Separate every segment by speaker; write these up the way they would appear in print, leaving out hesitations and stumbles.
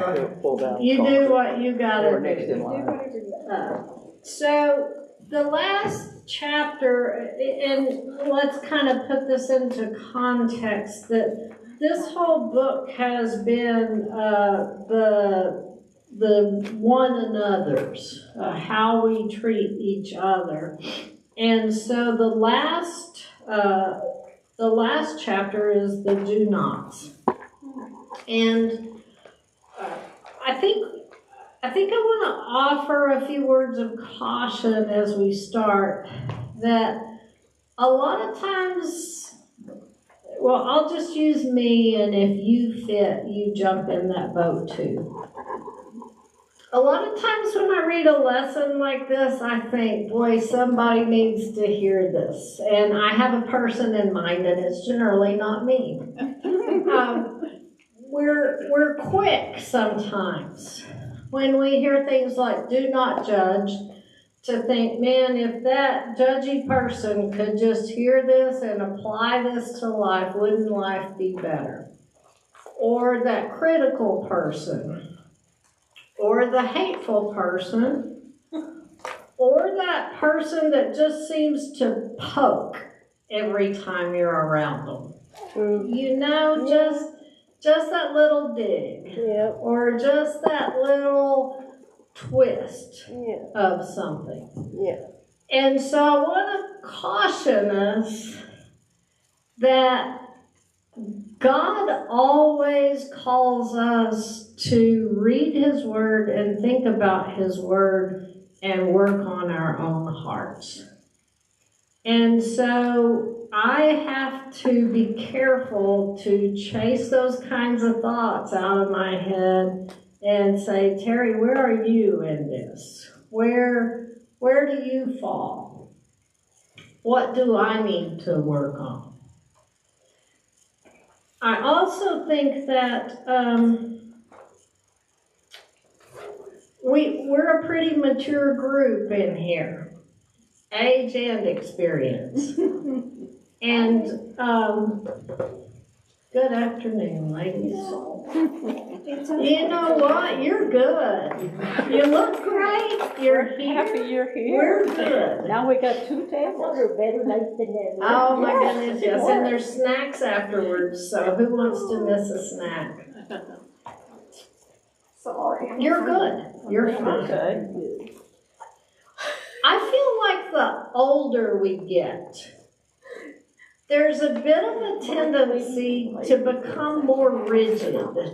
Speaker 1: You do what you gotta do. So the last chapter, and let's kind of put this into context, that this whole book has been the one another's, how we treat each other. And so the last chapter is the do nots. And I think I want to offer a few words of caution as we start, that a lot of times, well, I'll just use me, and if you fit, you jump in that boat too. A lot of times when I read a lesson like this, I think, boy, somebody needs to hear this. And I have a person in mind, and it's generally not me. We're quick sometimes when we hear things like do not judge to think, man, if that judgy person could just hear this and apply this to life, wouldn't life be better? Or that critical person, or the hateful person, or that person that just seems to poke every time you're around them. You know, just that little dig, or just that little twist of something. And so I want to caution us that God always calls us to read His Word and think about His Word and work on our own hearts. And so I have to be careful to chase those kinds of thoughts out of my head and say, Terry, where are you in this? Where do you fall? What do I need to work on? I also think that we're a pretty mature group in here. Age and experience. And good afternoon, ladies. You know what? You're good. You look great. You're here.
Speaker 2: Happy you're here.
Speaker 1: We're good.
Speaker 2: Now we got 2 tables.
Speaker 3: We're better late than never.
Speaker 1: Oh my goodness, yes. And there's snacks afterwards, so who wants to miss a snack?
Speaker 3: Sorry.
Speaker 1: You're good. You're fine.
Speaker 2: Okay.
Speaker 1: I feel like the older we get, there's a bit of a tendency to become more rigid, to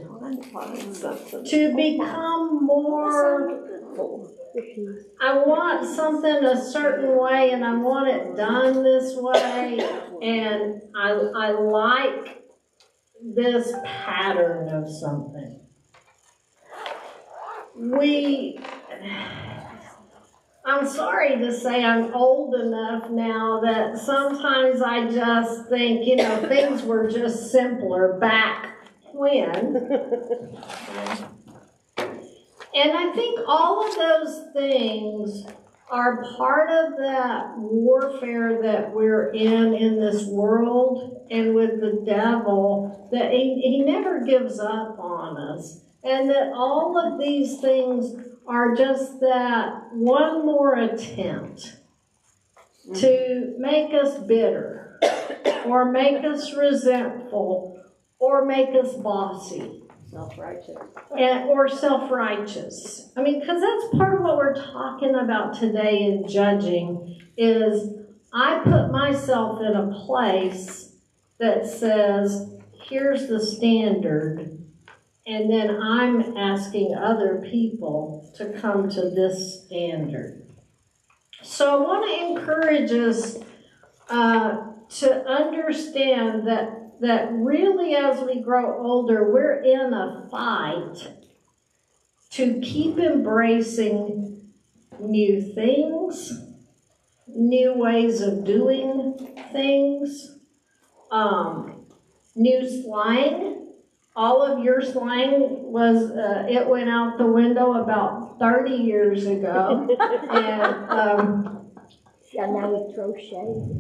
Speaker 1: become more, I want something a certain way and I want it done this way, and I like this pattern of something. I'm sorry to say I'm old enough now that sometimes I just think, you know, things were just simpler back when. And I think all of those things are part of that warfare that we're in this world and with the devil, that he never gives up on us. And that all of these things are just that one more attempt to make us bitter, or make us resentful, or make us bossy.
Speaker 2: Self-righteous.
Speaker 1: Or self-righteous. I mean, because that's part of what we're talking about today in judging, is I put myself in a place that says, here's the standard, and then I'm asking other people to come to this standard. So I want to encourage us to understand that really as we grow older, we're in a fight to keep embracing new things, new ways of doing things, new slang. All of your slang was, it went out the window about 30 years ago. And
Speaker 3: Yeah, now we throw shade.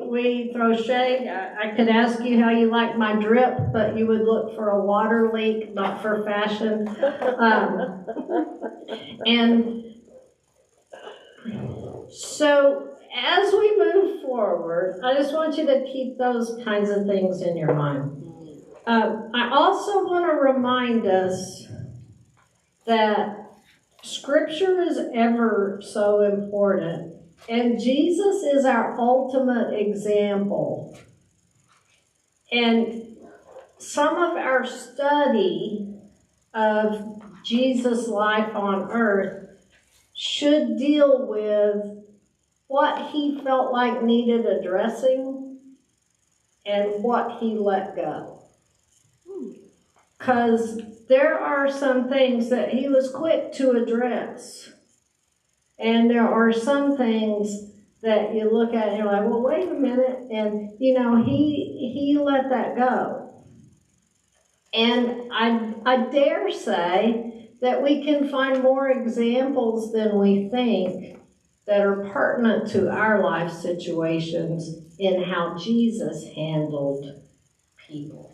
Speaker 1: We throw shade. I could ask you how you like my drip, but you would look for a water leak, not for fashion. And so as we move forward, I just want you to keep those kinds of things in your mind. I also want to remind us that Scripture is ever so important, and Jesus is our ultimate example. And some of our study of Jesus' life on earth should deal with what he felt like needed addressing and what he let go. Because there are some things that he was quick to address. And there are some things that you look at and you're like, well, wait a minute. And, you know, he let that go. And I dare say that we can find more examples than we think that are pertinent to our life situations in how Jesus handled people.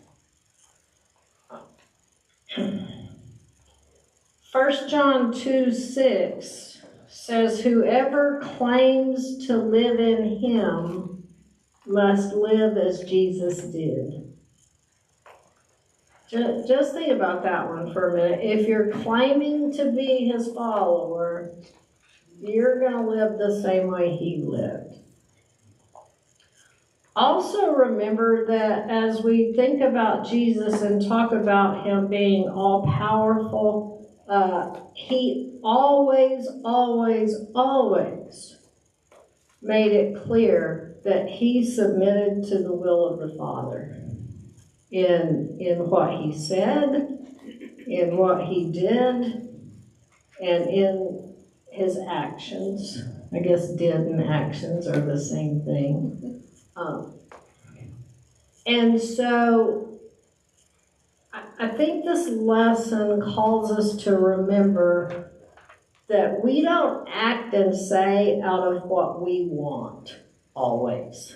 Speaker 1: 1 John 2:6 says, whoever claims to live in him must live as Jesus did. Just think about that one for a minute. If you're claiming to be his follower, you're going to live the same way he lived. Also remember that as we think about Jesus and talk about him being all-powerful, he always made it clear that he submitted to the will of the Father in what he said, in what he did, and in his actions. I guess did and actions are the same thing. And so I think this lesson calls us to remember that we don't act and say out of what we want, always.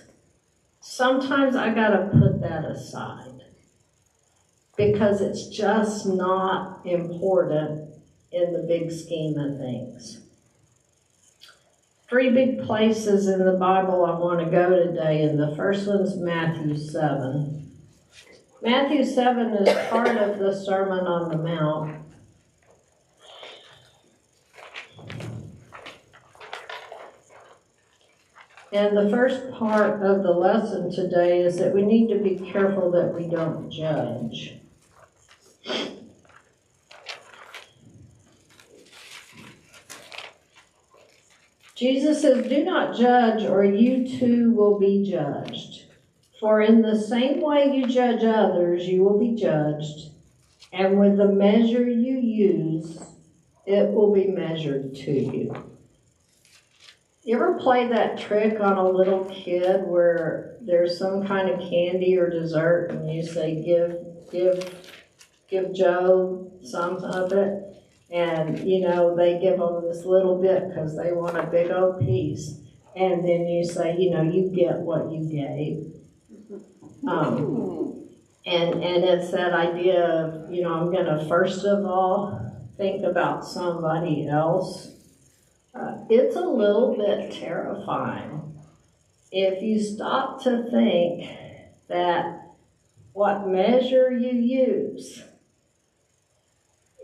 Speaker 1: Sometimes I gotta put that aside because it's just not important in the big scheme of things. 3 big places in the Bible I want to go today, and the first one's Matthew 7. Matthew 7 is part of the Sermon on the Mount. And the first part of the lesson today is that we need to be careful that we don't judge. Jesus says, do not judge, or you too will be judged. For in the same way you judge others, you will be judged. And with the measure you use, it will be measured to you. You ever play that trick on a little kid where there's some kind of candy or dessert and you say, give Joe some of it? And, you know, they give them this little bit because they want a big old piece. And then you say, you know, you get what you gave. And it's that idea of, you know, I'm going to first of all think about somebody else. It's a little bit terrifying if you stop to think that what measure you use,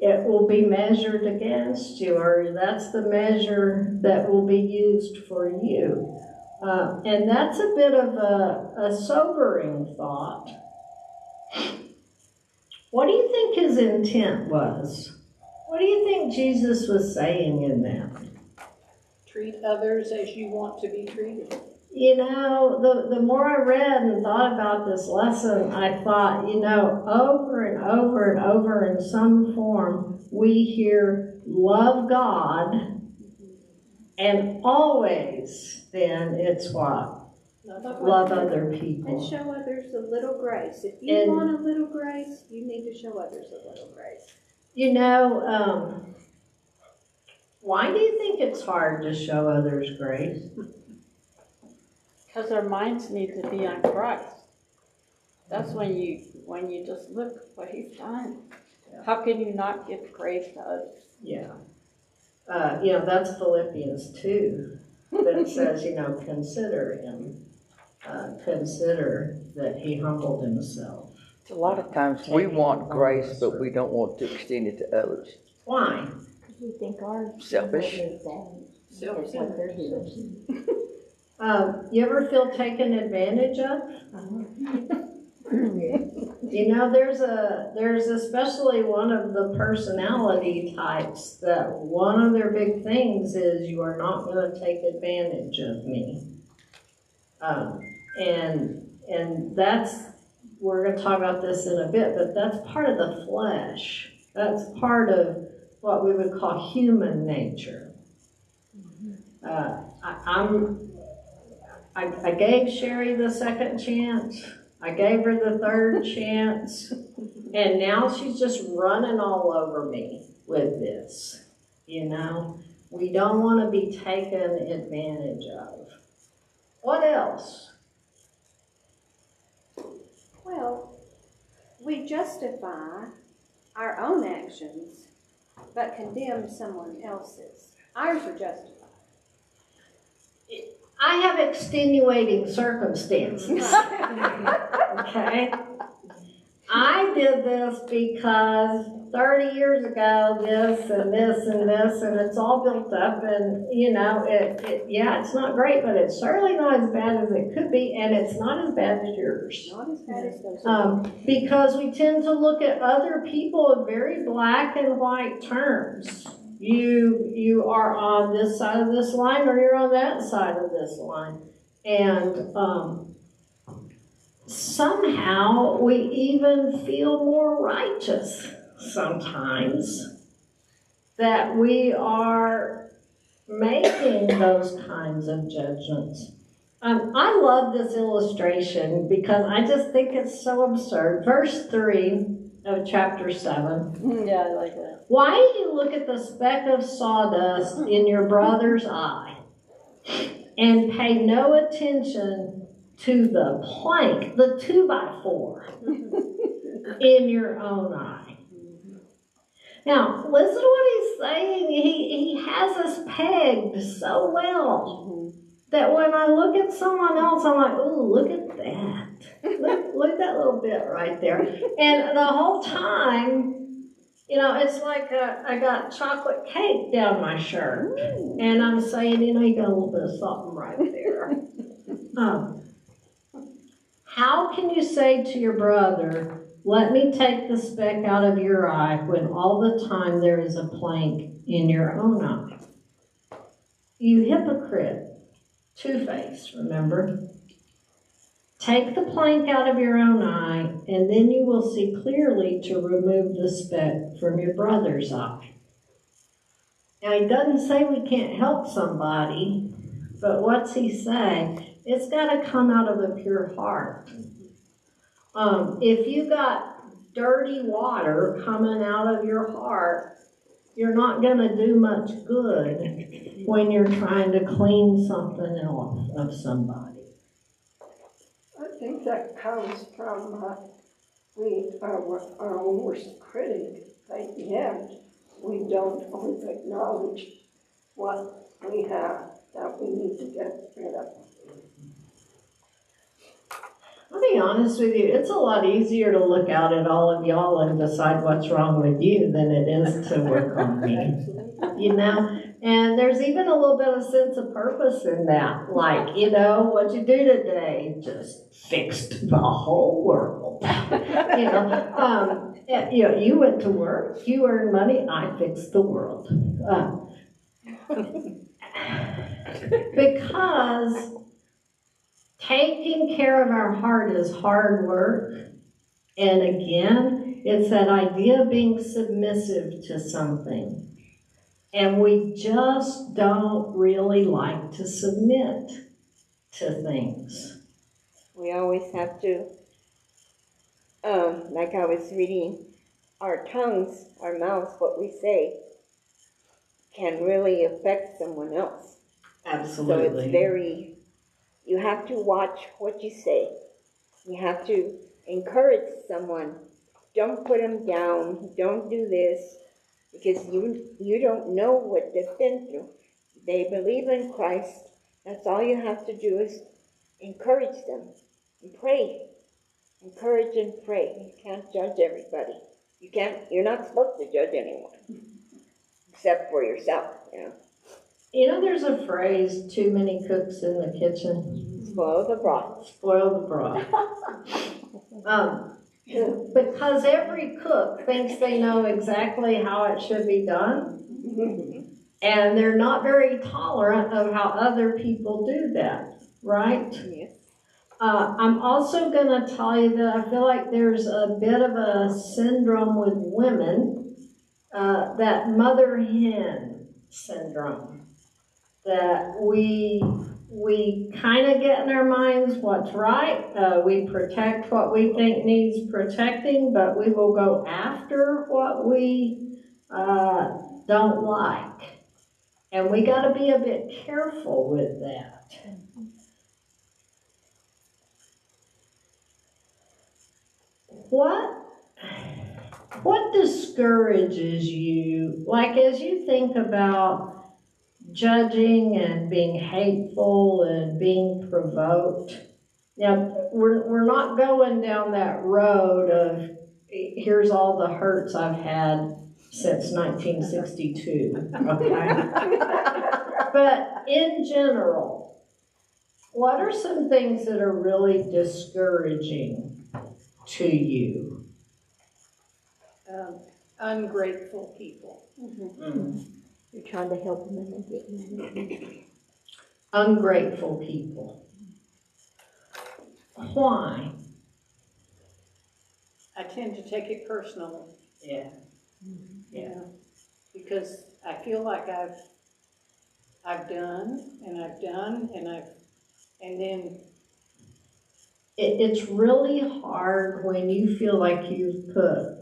Speaker 1: it will be measured against you, or that's the measure that will be used for you. And that's a bit of a sobering thought. What do you think his intent was? What do you think Jesus was saying in that?
Speaker 2: Treat others as you want to be treated.
Speaker 1: You know, the more I read and thought about this lesson, I thought, you know, over and over and over in some form, we hear love God, and always then it's what? Love other people.
Speaker 2: And show others a little grace. If you want a little grace, you need to show others a little grace.
Speaker 1: You know, Why do you think it's hard to show others grace?
Speaker 4: Because our minds need to be on Christ. That's when you just look what He's done. How can you not give grace to others?
Speaker 1: Yeah. That's Philippians 2 that says, consider him. Consider that he humbled himself.
Speaker 5: A lot of times we want grace, but we don't want to extend it to others.
Speaker 1: Why?
Speaker 3: We think our
Speaker 5: Selfish.
Speaker 3: is what they're doing.
Speaker 1: You ever feel taken advantage of? There's especially one of the personality types that one of their big things is you are not going to take advantage of me. And that's, we're going to talk about this in a bit, but that's part of the flesh. That's part of what we would call human nature. I gave Sherry the second chance. I gave her the third chance. And now she's just running all over me with this. We don't want to be taken advantage of. What else?
Speaker 2: Well, we justify our own actions, but condemn someone else's. Ours are justified.
Speaker 1: I have extenuating circumstances. Okay? I did this because 30 years ago, this and this and this, and it's all built up, and it's not great, but it's certainly not as bad as it could be, and it's not as bad as yours.
Speaker 2: Not as bad as those.
Speaker 1: Because we tend to look at other people in very black and white terms. You are on this side of this line, or you're on that side of this line. And somehow we even feel more righteous sometimes that we are making those kinds of judgments. I love this illustration because I just think it's so absurd. Verse 3 of chapter 7.
Speaker 4: Yeah, I like that.
Speaker 1: Why do you look at the speck of sawdust in your brother's eye and pay no attention to the plank, the 2x4, in your own eye? Now, listen to what he's saying. He has us pegged so well that when I look at someone else, I'm like, ooh, look at that. Look at that little bit right there. And the whole time, it's like I got chocolate cake down my shirt. And I'm saying, you got a little bit of something right there. How can you say to your brother, let me take the speck out of your eye, when all the time there is a plank in your own eye? You hypocrite. Two-faced, remember? Take the plank out of your own eye, and then you will see clearly to remove the speck from your brother's eye. Now, he doesn't say we can't help somebody, but what's he saying? It's got to come out of a pure heart. If you got dirty water coming out of your heart, you're not going to do much good when you're trying to clean something off of somebody.
Speaker 6: I think that comes from we are our own worst critic, but yet we don't always acknowledge what we have that we need to get rid of.
Speaker 1: I'll be honest with you, it's a lot easier to look out at all of y'all and decide what's wrong with you than it is to work on me. And there's even a little bit of sense of purpose in that. Like, what'd you do today? Just fixed the whole world. You went to work, you earned money, I fixed the world. Because taking care of our heart is hard work. And again, it's that idea of being submissive to something. And we just don't really like to submit to things.
Speaker 3: We always have to, like I was reading, our tongues, our mouths, what we say, can really affect someone else. So it's very, you have to watch what you say. You have to encourage someone. Don't put them down. Don't do this, because you don't know what they've been through. They believe in Christ. That's all you have to do is encourage them and pray. Encourage and pray. You can't judge everybody. You're not supposed to judge anyone, except for yourself, you know.
Speaker 1: You know, there's a phrase, too many cooks in the kitchen.
Speaker 3: Spoil the broth.
Speaker 1: Spoil the broth. Because every cook thinks they know exactly how it should be done, and they're not very tolerant of how other people do that, right?
Speaker 3: Yes.
Speaker 1: I'm also going to tell you that I feel like there's a bit of a syndrome with women, that mother hen syndrome, that we kind of get in our minds what's right. We protect what we think needs protecting, but we will go after what we don't like. And we got to be a bit careful with that. What discourages you, like as you think about judging and being hateful and being provoked? Now, we're not going down that road of here's all the hurts I've had since 1962, okay? But in general, what are some things that are really discouraging to you?
Speaker 2: Ungrateful people.
Speaker 3: You're trying to help them and they get mad.
Speaker 1: Ungrateful people. Why?
Speaker 2: I tend to take it personally.
Speaker 1: Yeah.
Speaker 2: You know, because I feel like I've done and then
Speaker 1: It's really hard when you feel like you've put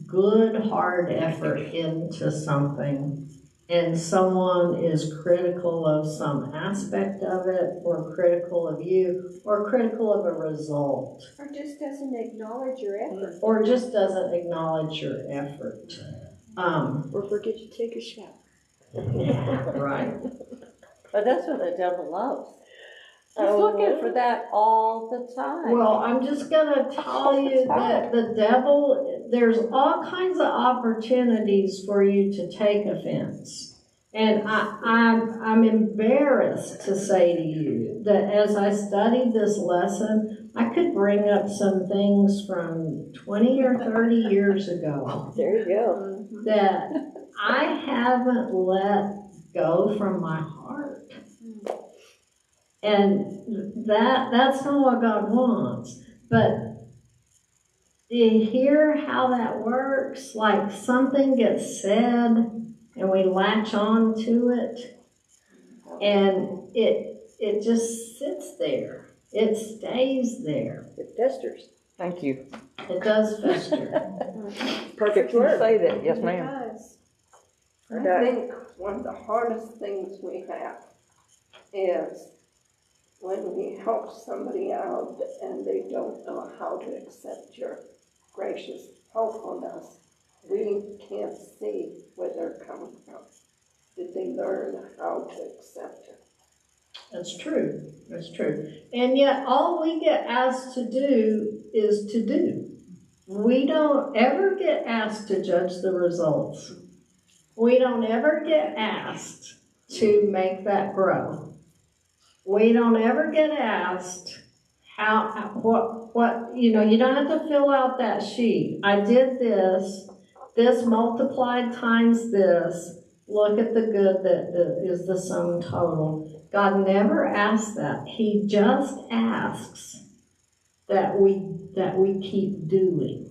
Speaker 1: good, hard effort into something and someone is critical of some aspect of it, or critical of you, or critical of a result,
Speaker 2: or just doesn't acknowledge your effort.
Speaker 1: or just doesn't acknowledge your effort.
Speaker 2: Or forget to take a shower.
Speaker 1: Right.
Speaker 4: But that's what the devil loves. He's looking for that all the time.
Speaker 1: Well, I'm just gonna tell you that the devil, there's all kinds of opportunities for you to take offense. And I'm embarrassed to say to you that as I studied this lesson, I could bring up some things from 20 or 30 years ago
Speaker 3: There you go.
Speaker 1: that I haven't let go from my heart. And that's not what God wants. But you hear how that works? Like something gets said and we latch on to it, and it just sits there. It stays there.
Speaker 3: It festers.
Speaker 5: Thank you.
Speaker 1: It does fester.
Speaker 3: Perfect
Speaker 5: You
Speaker 3: word.
Speaker 5: say that, yes ma'am.
Speaker 6: I think one of the hardest things we have is when we help somebody out and they don't know how to accept your gracious helpfulness. We can't see where they're coming from. Did they learn how to accept it?
Speaker 1: That's true. That's true. And yet all we get asked to do is to do. We don't ever get asked to judge the results. We don't ever get asked to make that grow. We don't ever get asked what, you don't have to fill out that sheet. I did this multiplied times this, look at the good that is the sum total. God never asks that. He just asks that we keep doing.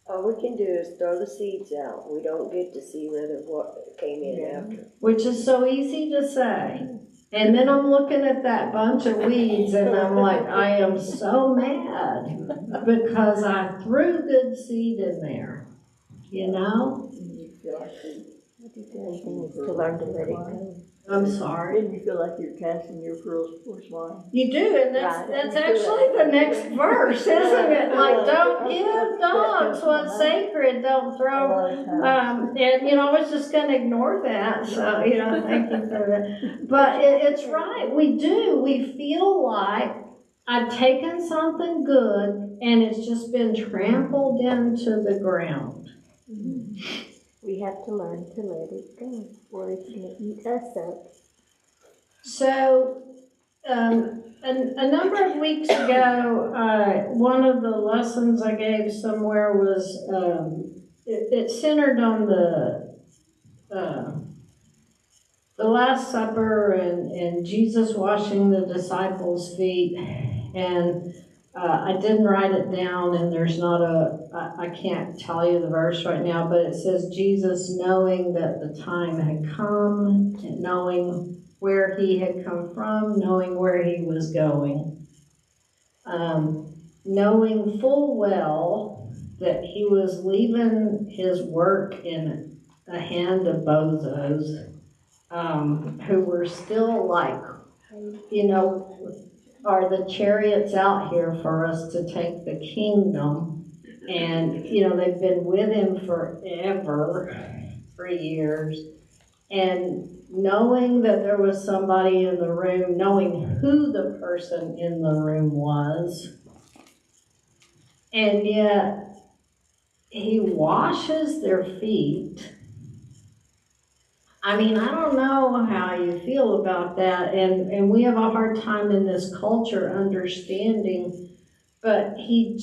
Speaker 3: All we can do is throw the seeds out. We don't get to see whether what came in after.
Speaker 1: Which is so easy to say. And then I'm looking at that bunch of weeds and I'm like, I am so mad because I threw good seed in there, you know?
Speaker 7: To learn to let it go.
Speaker 1: I'm sorry.
Speaker 8: Didn't you feel like you're casting your pearls before swine?
Speaker 1: You do, and that's,
Speaker 7: Right.
Speaker 1: that's actually the next verse, isn't it? Like, don't give dogs what's sacred, don't throw, and, I was just gonna ignore that, so, thank you for that. But it's right, we do, we feel like I've taken something good and it's just been trampled into the ground.
Speaker 7: We have to learn to let it go, or it's gonna eat us up.
Speaker 1: So, a number of weeks ago, one of the lessons I gave somewhere was, it centered on the Last Supper and Jesus washing the disciples' feet. And I didn't write it down, and there's not I can't tell you the verse right now, but it says Jesus knowing that the time had come, and knowing where he had come from, knowing where he was going, knowing full well that he was leaving his work in the hand of bozos, who were still like, are the chariots out here for us to take the kingdom? And, they've been with him forever, 3 years. And knowing that there was somebody in the room, knowing who the person in the room was, and yet he washes their feet. I mean, I don't know how you feel about that, and we have a hard time in this culture understanding, but he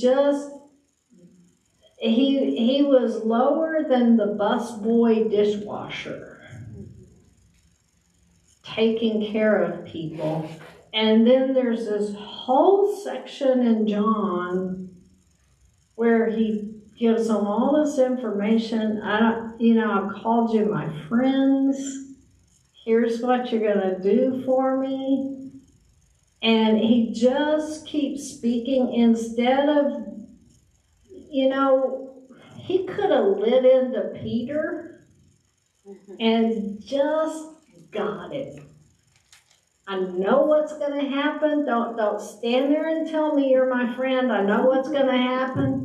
Speaker 1: was lower than the busboy dishwasher, taking care of people. And then there's this whole section in John where he gives them all this information. I've called you my friends. Here's what you're gonna do for me. And he just keeps speaking instead of, he could have lit into Peter and just got it. I know what's gonna happen. Don't stand there and tell me you're my friend. I know what's gonna happen.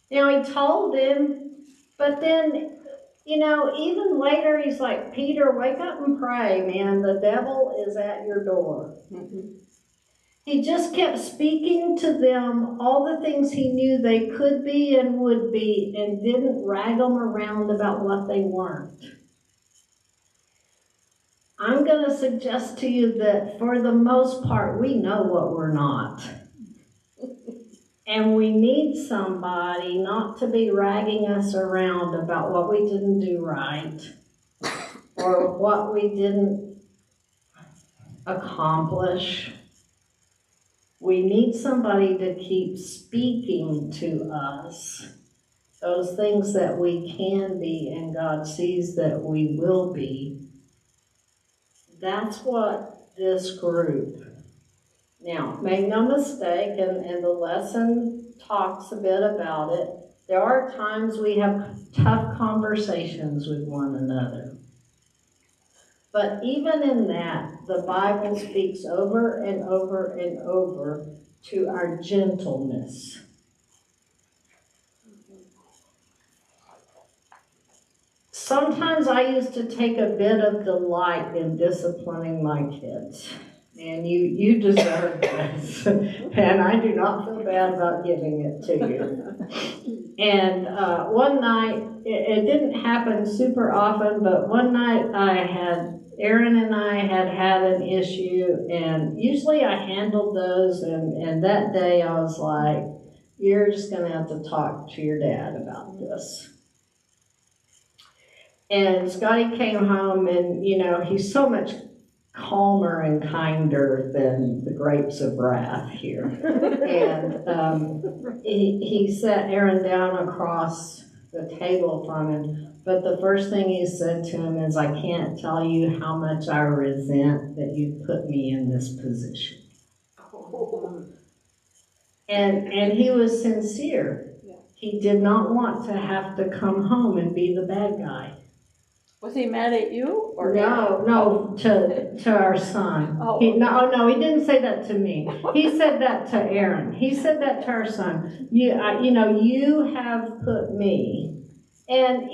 Speaker 1: He told him, but then, even later he's like, Peter, wake up and pray, man. The devil is at your door. He just kept speaking to them all the things he knew they could be and would be, and didn't rag them around about what they weren't. I'm going to suggest to you that for the most part, we know what we're not. And we need somebody not to be ragging us around about what we didn't do right or what we didn't accomplish. We need somebody to keep speaking to us those things that we can be and God sees that we will be. That's what this group. Now, make no mistake, and the lesson talks a bit about it, there are times we have tough conversations with one another. But even in that, the Bible speaks over and over and over to our gentleness. Sometimes I used to take a bit of delight in disciplining my kids. And you deserve this. And I do not feel bad about giving it to you. And one night, it didn't happen super often, but one night Aaron and I had an issue, and usually I handled those, and that day I was like, you're just gonna have to talk to your dad about this. And Scotty came home, and he's so much calmer and kinder than the grapes of wrath here. And he sat Aaron down across the table from him, but the first thing he said to him is, I can't tell you how much I resent that you put me in this position. And he was sincere. He did not want to have to come home and be the bad guy.
Speaker 4: Was he mad at you or?
Speaker 1: No, to our son.
Speaker 4: Oh.
Speaker 1: No, he didn't say that to me. He said that to Aaron. He said that to our son. You have put me. And,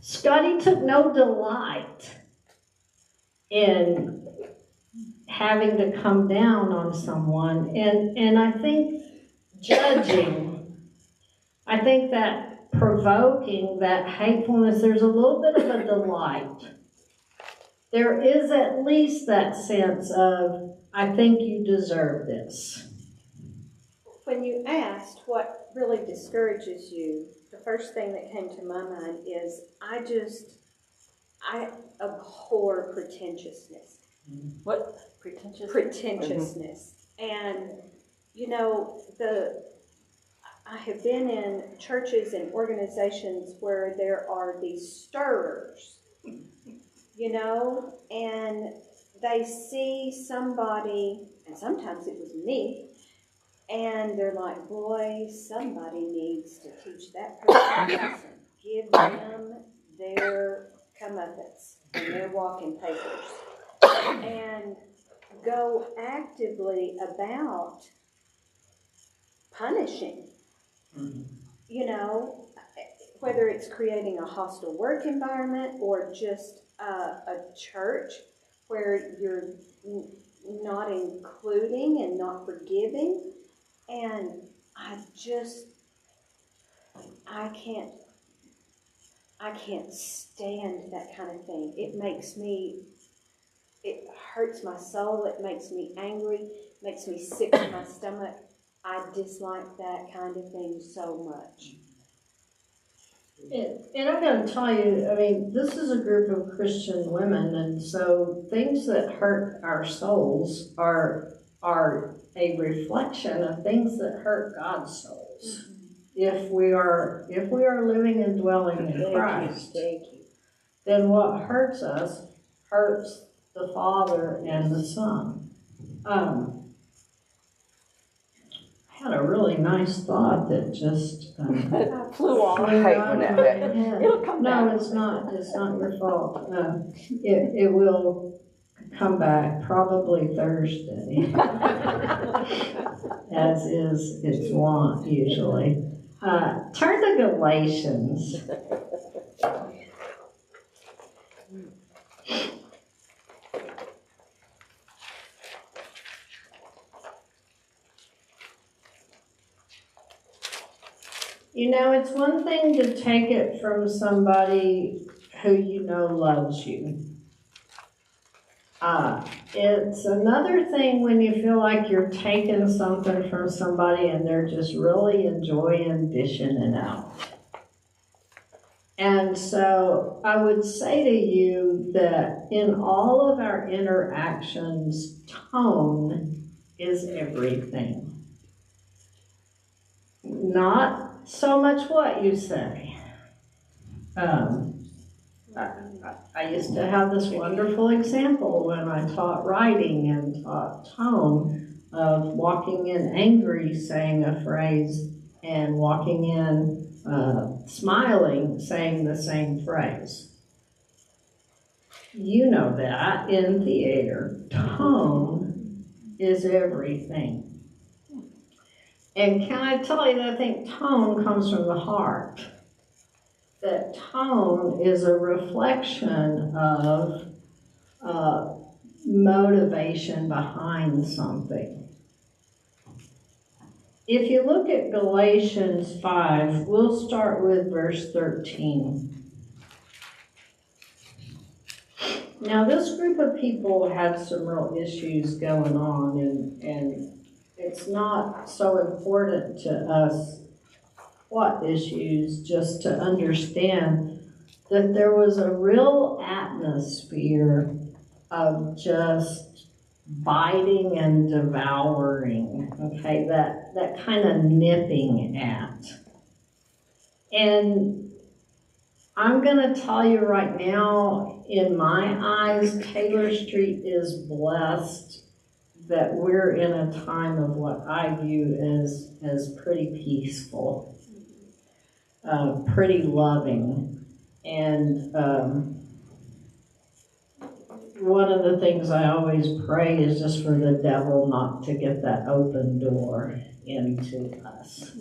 Speaker 1: Scotty took no delight in having to come down on someone. And I think judging, I think that provoking, that hatefulness, there's a little bit of a delight. There is at least that sense of, I think you deserve this.
Speaker 2: When you asked what really discourages you, the first thing that came to my mind is I abhor pretentiousness.
Speaker 4: What? Pretentious?
Speaker 2: Pretentiousness. And, I have been in churches and organizations where there are these stirrers, and they see somebody, and sometimes it was me, and they're like, boy, somebody needs to teach that person a lesson. Give them their comeuppance and their walking papers. And go actively about punishing. Whether it's creating a hostile work environment or just a church where you're not including and not forgiving. And I can't stand that kind of thing. It hurts my soul, it makes me angry, makes me sick to my stomach. I dislike that kind of thing so much.
Speaker 1: And I'm going to tell you, this is a group of Christian women, and so things that hurt our souls are a reflection of things that hurt God's souls. If we are living and dwelling in Christ, then what hurts us hurts the Father and the Son. I had a really nice thought that just
Speaker 4: flew off.
Speaker 1: flew
Speaker 5: hate
Speaker 1: out
Speaker 5: when
Speaker 1: of
Speaker 5: that
Speaker 1: my
Speaker 5: happens.
Speaker 1: head.
Speaker 4: It'll come
Speaker 1: No,
Speaker 4: back.
Speaker 1: it's not your fault. It will come back probably Thursday, as is its wont usually. Turn to Galatians. It's one thing to take it from somebody who loves you. It's another thing when you feel like you're taking something from somebody and they're just really enjoying dishing it out. And so I would say to you that in all of our interactions, tone is everything. Not so much what you say. I used to have this wonderful example when I taught writing and taught tone of walking in angry, saying a phrase, and walking in smiling, saying the same phrase. You know that in theater, tone is everything. And can I tell you that I think tone comes from the heart? That tone is a reflection of motivation behind something. If you look at Galatians 5, we'll start with verse 13. Now, this group of people had some real issues going on, and it's not so important to us what issues, just to understand that there was a real atmosphere of just biting and devouring, okay, that kind of nipping at. And I'm going to tell you right now, in my eyes, Taylor Street is blessed that we're in a time of what I view as pretty peaceful, pretty loving. And one of the things I always pray is just for the devil not to get that open door into us.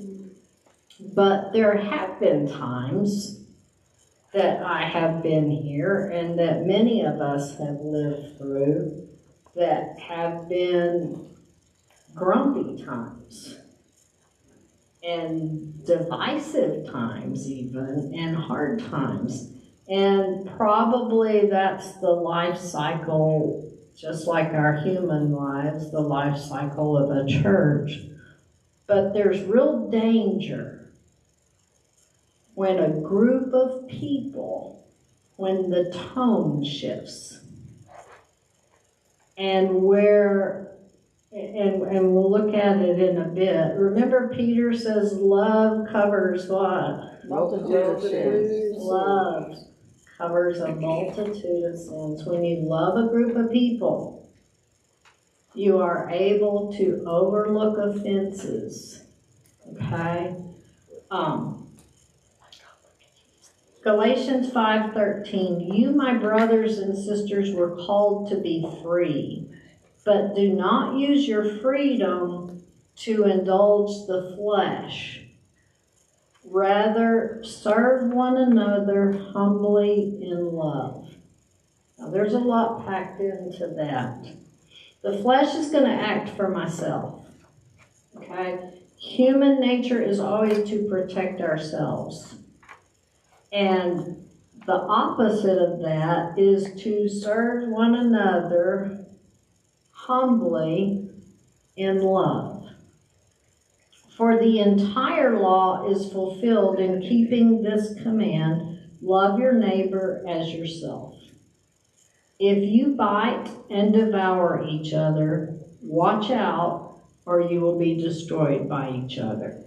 Speaker 1: But there have been times that I have been here and that many of us have lived through that have been grumpy times and divisive times even, and hard times. And probably that's the life cycle, just like our human lives, the life cycle of a church. But there's real danger when a group of people, when the tone shifts, and we'll look at it in a bit. Remember, Peter says love covers what?
Speaker 4: Multitude of sins.
Speaker 1: Love covers a multitude of sins. When you love a group of people, you are able to overlook offenses. Okay? Galatians 5:13, you, my brothers and sisters, were called to be free, but do not use your freedom to indulge the flesh. Rather, serve one another humbly in love. Now, there's a lot packed into that. The flesh is going to act for myself. Okay? Human nature is always to protect ourselves. And the opposite of that is to serve one another humbly in love. For the entire law is fulfilled in keeping this command, love your neighbor as yourself. If you bite and devour each other, watch out, or you will be destroyed by each other.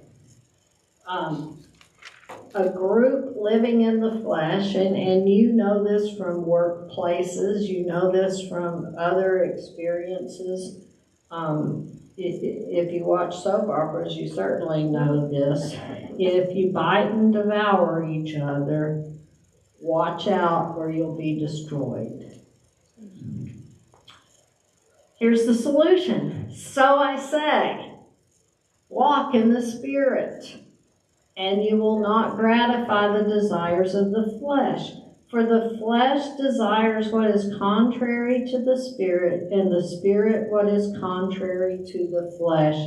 Speaker 1: A group living in the flesh, and you know this from workplaces, you know this from other experiences. If you watch soap operas, you certainly know this. If you bite and devour each other, watch out or you'll be destroyed. Here's the solution. So I say, walk in the Spirit, and you will not gratify the desires of the flesh. For the flesh desires what is contrary to the Spirit, and the Spirit what is contrary to the flesh.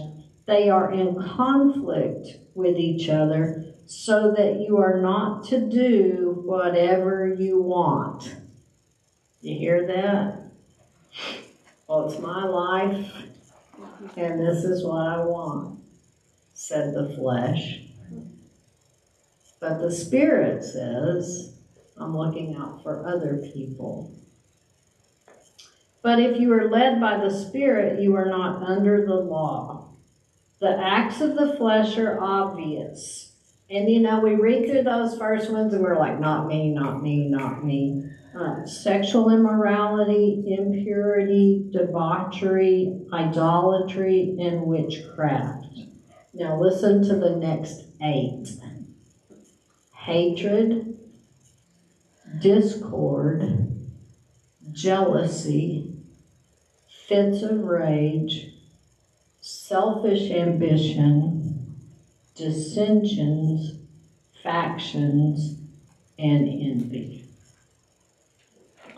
Speaker 1: They are in conflict with each other, so that you are not to do whatever you want. You hear that? Well, it's my life, and this is what I want, said the flesh. But the Spirit says, I'm looking out for other people. But if you are led by the Spirit, you are not under the law. The acts of the flesh are obvious. And we read through those first ones and we're like, not me, not me, not me. Sexual immorality, impurity, debauchery, idolatry, and witchcraft. Now listen to the next 8. Hatred, discord, jealousy, fits of rage, selfish ambition, dissensions, factions, and envy.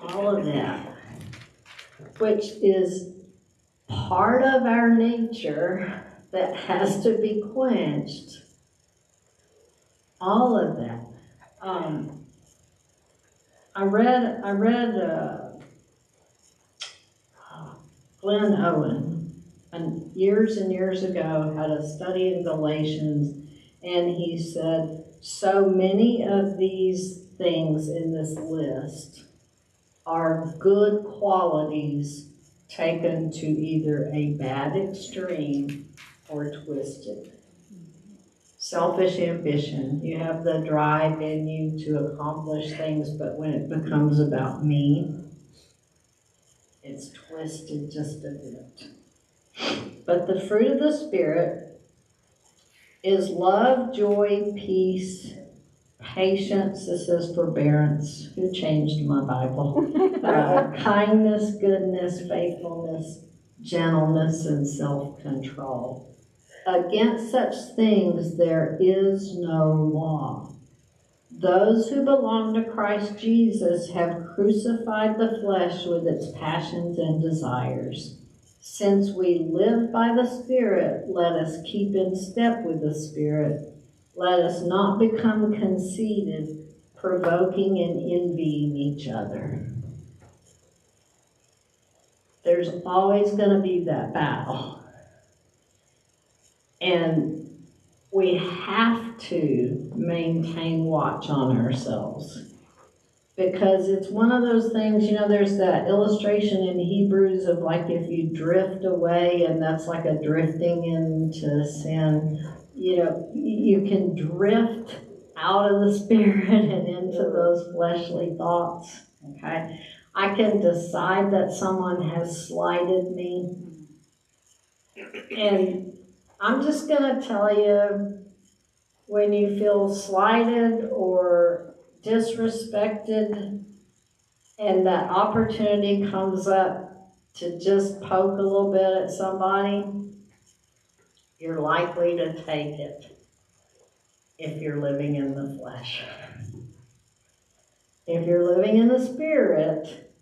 Speaker 1: All of that, which is part of our nature that has to be quenched. All of that. I read Glenn Owen, and years ago had a study in Galatians, and he said, so many of these things in this list are good qualities taken to either a bad extreme or twisted. Selfish ambition. You have the drive in you to accomplish things, but when it becomes about me, it's twisted just a bit. But the fruit of the Spirit is love, joy, peace, patience, this is forbearance. Who changed my Bible? Kindness, goodness, faithfulness, gentleness, and self-control. Against such things there is no law. Those who belong to Christ Jesus have crucified the flesh with its passions and desires. Since we live by the Spirit, let us keep in step with the Spirit. Let us not become conceited, provoking and envying each other. There's always going to be that battle. And we have to maintain watch on ourselves. Because it's one of those things, you know, there's that illustration in Hebrews of like if you drift away, and that's like a drifting into sin. You know, you can drift out of the Spirit and into those fleshly thoughts, okay? I can decide that someone has slighted me, and I'm just going to tell you, when you feel slighted or disrespected and that opportunity comes up to just poke a little bit at somebody, you're likely to take it if you're living in the flesh. If you're living in the Spirit,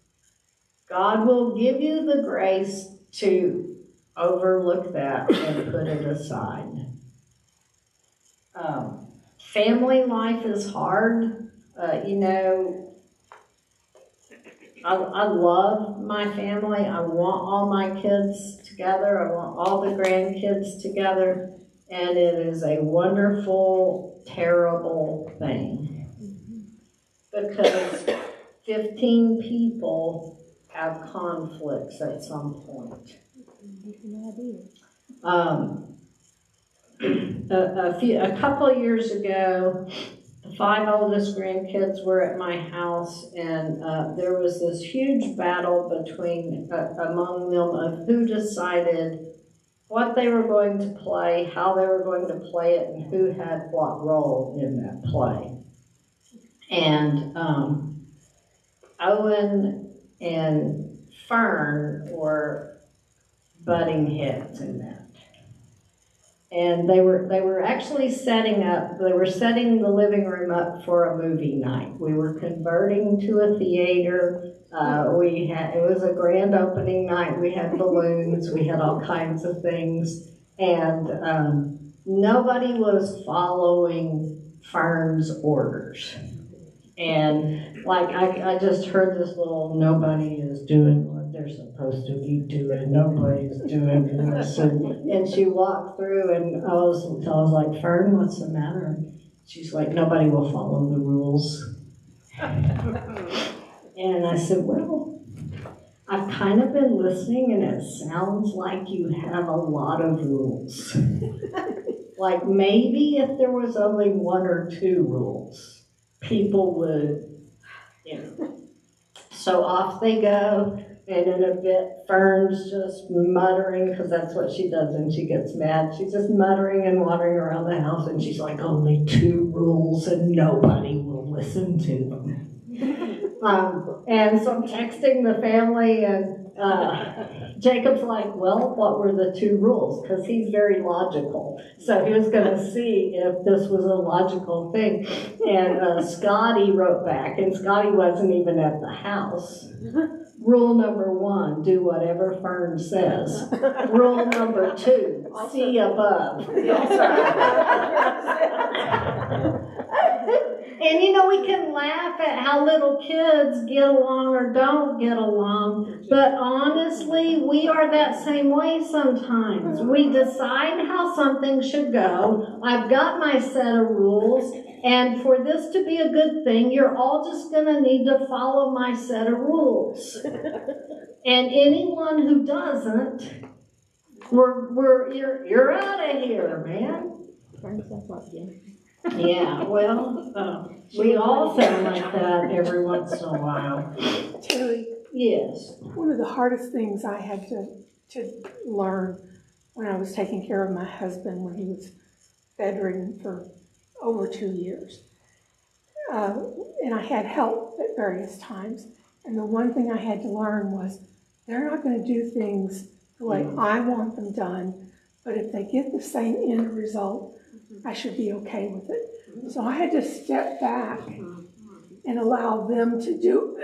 Speaker 1: God will give you the grace to overlook that and put it aside. Family life is hard. You know, I love my family. I want all my kids together. I want all the grandkids together. And it is a wonderful, terrible thing. Because 15 people have conflicts at some point. A couple of years ago, the 5 oldest grandkids were at my house, and there was this huge battle among them of who decided what they were going to play, how they were going to play it, and who had what role in that play. And Owen and Fern were butting heads in that. And they were actually setting the living room up for a movie night. We were converting to a theater. It was a grand opening night. We had balloons. We had all kinds of things. And nobody was following Fern's orders. And like I just heard this little, nobody is doing what they're supposed to be doing. Nobody's doing this. And she walked through, and I was like, Fern, what's the matter? She's like, nobody will follow the rules. And I said, well, I've kind of been listening, and it sounds like you have a lot of rules. Like maybe if there was only 1 or 2 rules, people would, you know. So off they go, and in a bit, Fern's just muttering, because that's what she does when she gets mad. She's just muttering and wandering around the house, and she's like, only 2 rules, and nobody will listen to them. And so I'm texting the family, and Jacob's like, well, what were the 2 rules? Because he's very logical. So he was going to see if this was a logical thing. And Scotty wrote back, and Scotty wasn't even at the house. Rule number 1, do whatever Fern says. Rule number 2, see above. And you know, we can laugh at how little kids get along or don't get along, but honestly, we are that same way sometimes. We decide how something should go. I've got my set of rules, and for this to be a good thing, you're all just going to need to follow my set of rules. And anyone who doesn't, you're out of here, man. Yeah, well, we all sound like that every once in a while.
Speaker 9: Terry?
Speaker 1: Yes?
Speaker 9: One of the hardest things I had to learn when I was taking care of my husband when he was bedridden for over 2 years and I had help at various times. And the one thing I had to learn was they're not going to do things the way I want them done, but if they get the same end result, I should be okay with it. So I had to step back and allow them to do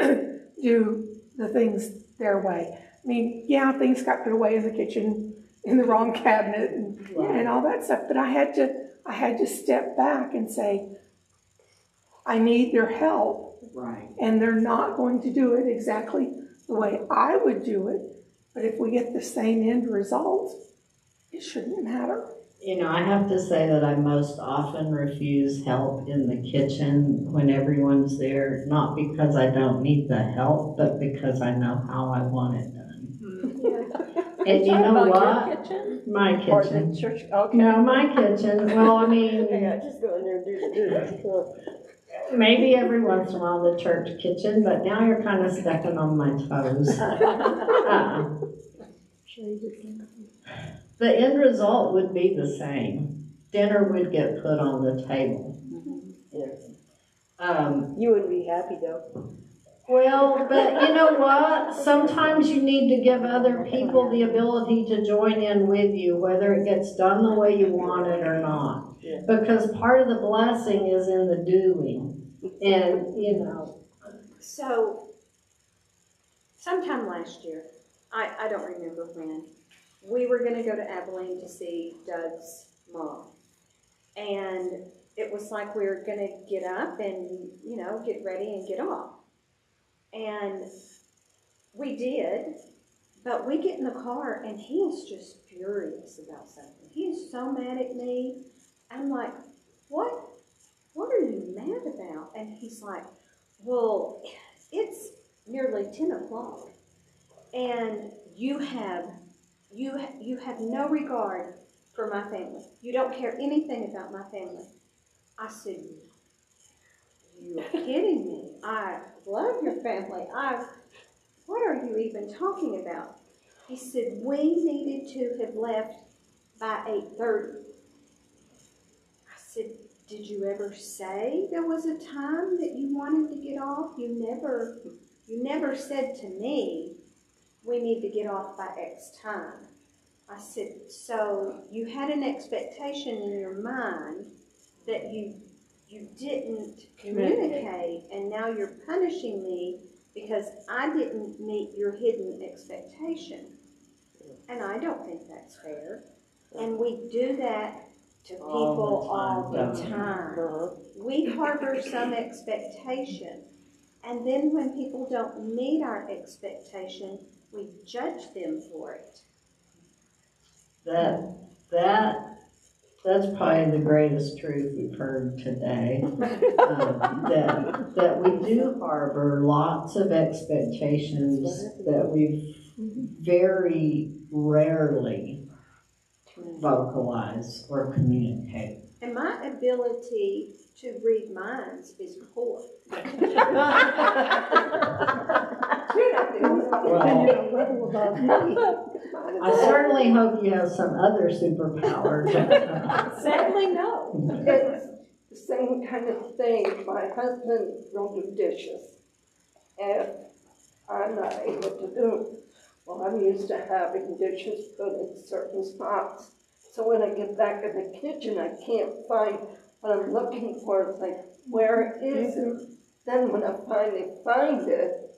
Speaker 9: the things their way. I mean, yeah, things got put away in the kitchen in the wrong cabinet and all that stuff, but I had to step back and say, I need their help.
Speaker 1: Right.
Speaker 9: And they're not going to do it exactly the way I would do it, but if we get the same end result, it shouldn't matter.
Speaker 1: You know, I have to say that I most often refuse help in the kitchen when everyone's there, not because I don't need the help, but because I know how I want it done. And you know what?
Speaker 4: Your kitchen?
Speaker 1: My
Speaker 4: Or the
Speaker 1: kitchen.
Speaker 4: church, okay.
Speaker 1: No, my kitchen. Well, I mean,
Speaker 3: just go in there and do the
Speaker 1: maybe every once in a while the church kitchen, but now you're kind of stepping on my toes. The end result would be the same. Dinner would get put on the table.
Speaker 3: You wouldn't be happy though.
Speaker 1: Well, but you know what? Sometimes you need to give other people the ability to join in with you, whether it gets done the way you want it or not. Because part of the blessing is in the doing. And, you know.
Speaker 2: So, sometime last year, I don't remember when, we were going to go to Abilene to see Doug's mom. And it was like we were going to get up and, you know, get ready and get off. And we did, but we get in the car and he is just furious about something. He is so mad at me. I'm like, what are you mad about? And he's like, well, it's nearly 10 o'clock and you have no regard for my family. You don't care anything about my family. I said, you're kidding me. I love your family. What are you even talking about? He said, we needed to have left by 8:30. I said, did you ever say there was a time that you wanted to get off? You never said to me, we need to get off by X time. I said, so you had an expectation in your mind that you didn't communicate, and now you're punishing me because I didn't meet your hidden expectation. And I don't think that's fair. And we do that to people all the time. We harbor some expectation, and then when people don't meet our expectation, we judge them for it.
Speaker 1: That's probably the greatest truth we've heard today. That we do harbor lots of expectations that we very rarely vocalize or communicate.
Speaker 2: And my ability to read minds is poor.
Speaker 1: I certainly hope you have some other superpower.
Speaker 2: Sadly, no.
Speaker 6: It's the same kind of thing. My husband will do dishes, and I'm not able to do it. Well, I'm used to having dishes put in certain spots. So when I get back in the kitchen, I can't find what I'm looking for. It's like, where is it? Then when I finally find it,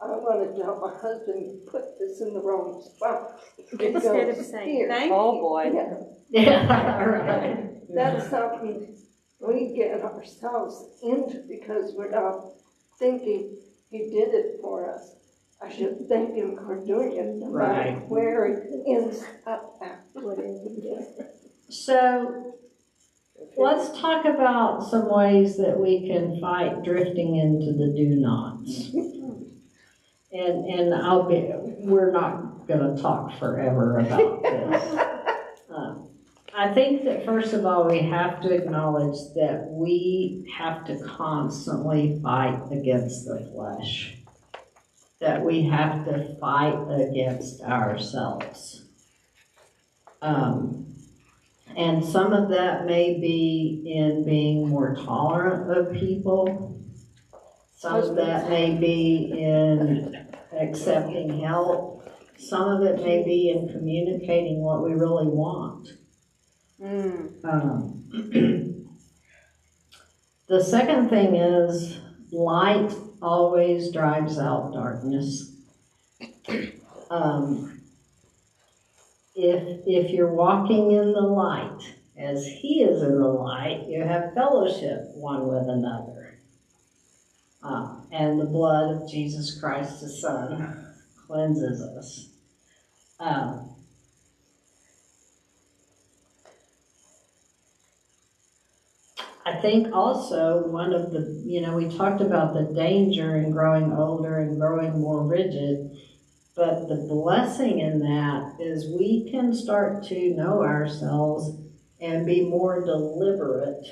Speaker 6: I want to tell my husband, you put this in the wrong spot.
Speaker 2: Instead of saying, thank you.
Speaker 4: Oh, boy.
Speaker 6: Yeah.
Speaker 1: Yeah, right.
Speaker 6: That's something we get ourselves into because we're not thinking he did it for us. I should thank him for doing it, no matter
Speaker 1: Right.
Speaker 6: where it ends up at.
Speaker 1: So let's talk about some ways that we can fight drifting into the do-nots. And we're not going to talk forever about this. I think that first of all, we have to acknowledge that we have to constantly fight against the flesh. That we have to fight against ourselves. And some of that may be in being more tolerant of people. Some of that may be in accepting help. Some of it may be in communicating what we really want. The second thing is light always drives out darkness. If you're walking in the light, as He is in the light, you have fellowship one with another. And the blood of Jesus Christ, His Son, cleanses us. I think also one of the, we talked about the danger in growing older and growing more rigid, but the blessing in that is we can start to know ourselves and be more deliberate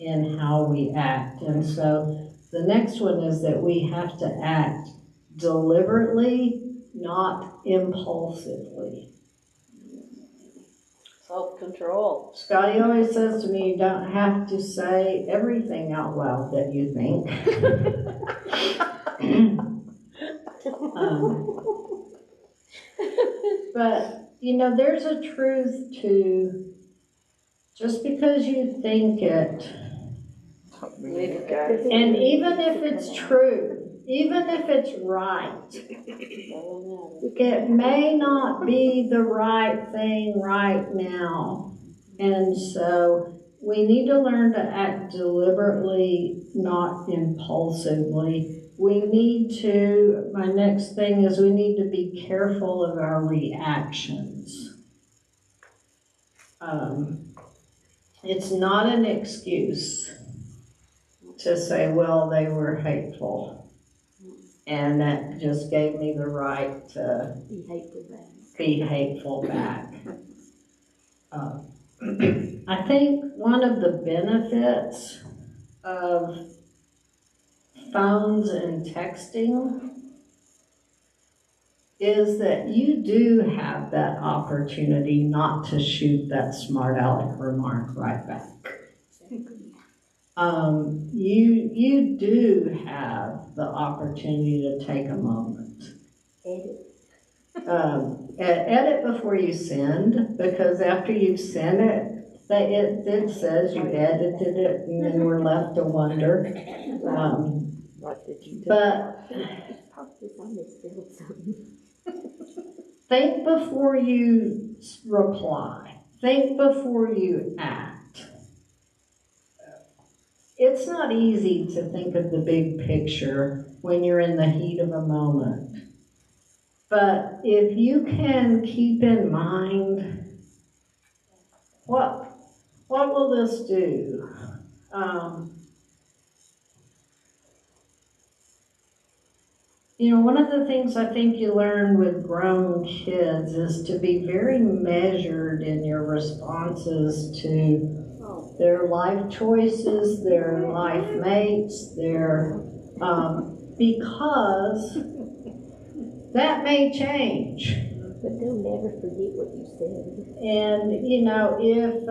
Speaker 1: in how we act. And so the next one is that we have to act deliberately, not impulsively.
Speaker 4: Self-control.
Speaker 1: Scotty always says to me, you don't have to say everything out loud that you think. But, there's a truth to just because you think it, and even if it's true, even if it's right, it may not be the right thing right now. And so we need to learn to act deliberately, not impulsively. My next thing is we need to be careful of our reactions. It's not an excuse to say, well, they were hateful. And that just gave me the right to be hateful back. I think one of the benefits of phones and texting is that you do have that opportunity not to shoot that smart aleck remark right back. You do have the opportunity to take a moment. Edit before you send, because after you've sent it, it says you edited it and then we're left to wonder. But think before you reply. Think before you act. It's not easy to think of the big picture when you're in the heat of a moment. But if you can keep in mind, what will this do? One of the things I think you learn with grown kids is to be very measured in your responses to their life choices, their life mates, because that may change.
Speaker 7: But they'll never forget what you said.
Speaker 1: And, if,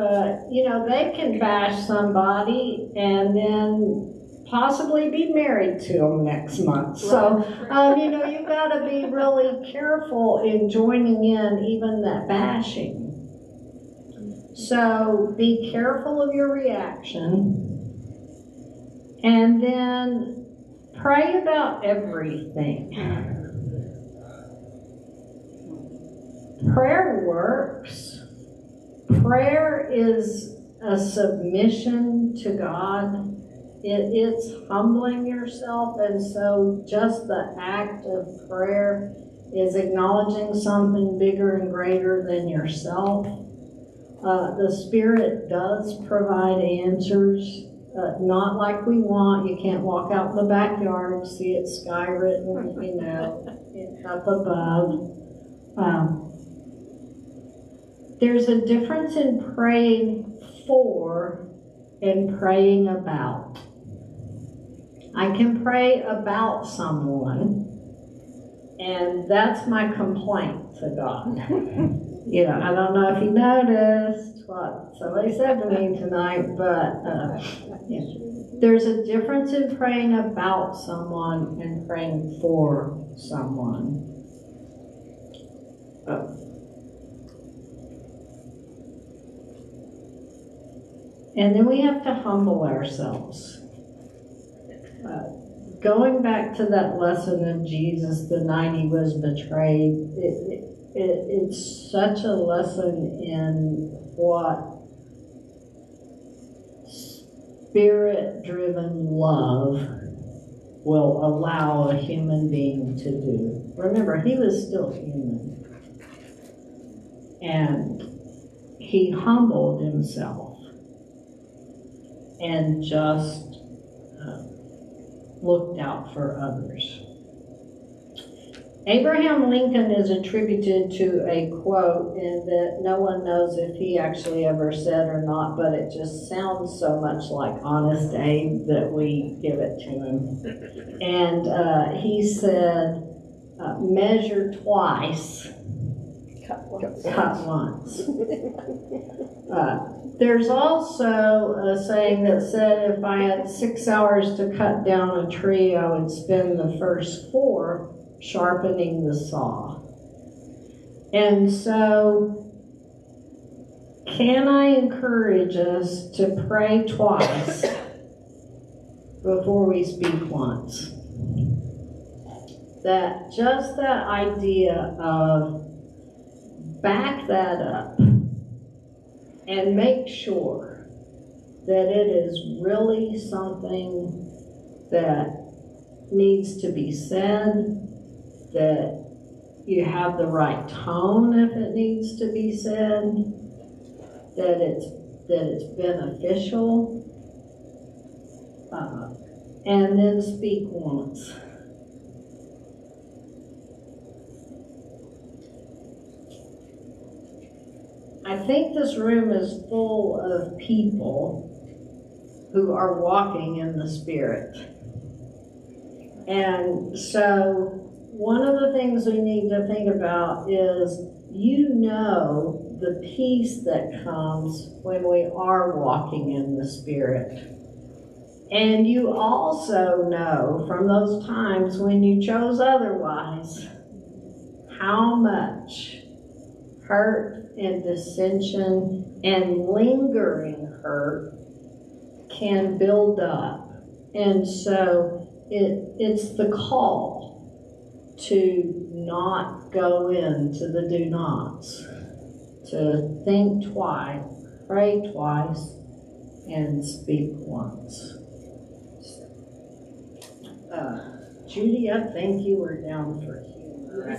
Speaker 1: they can bash somebody and then possibly be married to them next month. So, you've got to be really careful in joining in even that bashing. So be careful of your reaction, and then pray about everything. Prayer works. Prayer is a submission to God. It's humbling yourself, and so just the act of prayer is acknowledging something bigger and greater than yourself. The Spirit does provide answers, not like we want. You can't walk out in the backyard and see it sky written, up above. There's a difference in praying for and praying about. I can pray about someone, and that's my complaint to God. I don't know if you noticed what somebody said to me tonight, but there's a difference in praying about someone and praying for someone. And then we have to humble ourselves. Going back to that lesson of Jesus the night he was betrayed, it's such a lesson in what spirit-driven love will allow a human being to do. Remember, he was still human. And he humbled himself and just looked out for others. Abraham Lincoln is attributed to a quote, and that no one knows if he actually ever said or not, but it just sounds so much like Honest Abe that we give it to him. And he said, measure twice, cut once. There's also a saying that said if I had 6 hours to cut down a tree, I would spend the first 4 sharpening the saw. And so, can I encourage us to pray twice before we speak once? That just that idea of back that up and make sure that it is really something that needs to be said, that you have the right tone if it needs to be said, that it's beneficial, and then speak once. I think this room is full of people who are walking in the Spirit. And so one of the things we need to think about is, the peace that comes when we are walking in the Spirit. And you also know from those times when you chose otherwise, how much hurt and dissension and lingering hurt can build up. And so it's the call to not go into the do nots, to think twice, pray twice, and speak once. Judy, I think you were down for humor.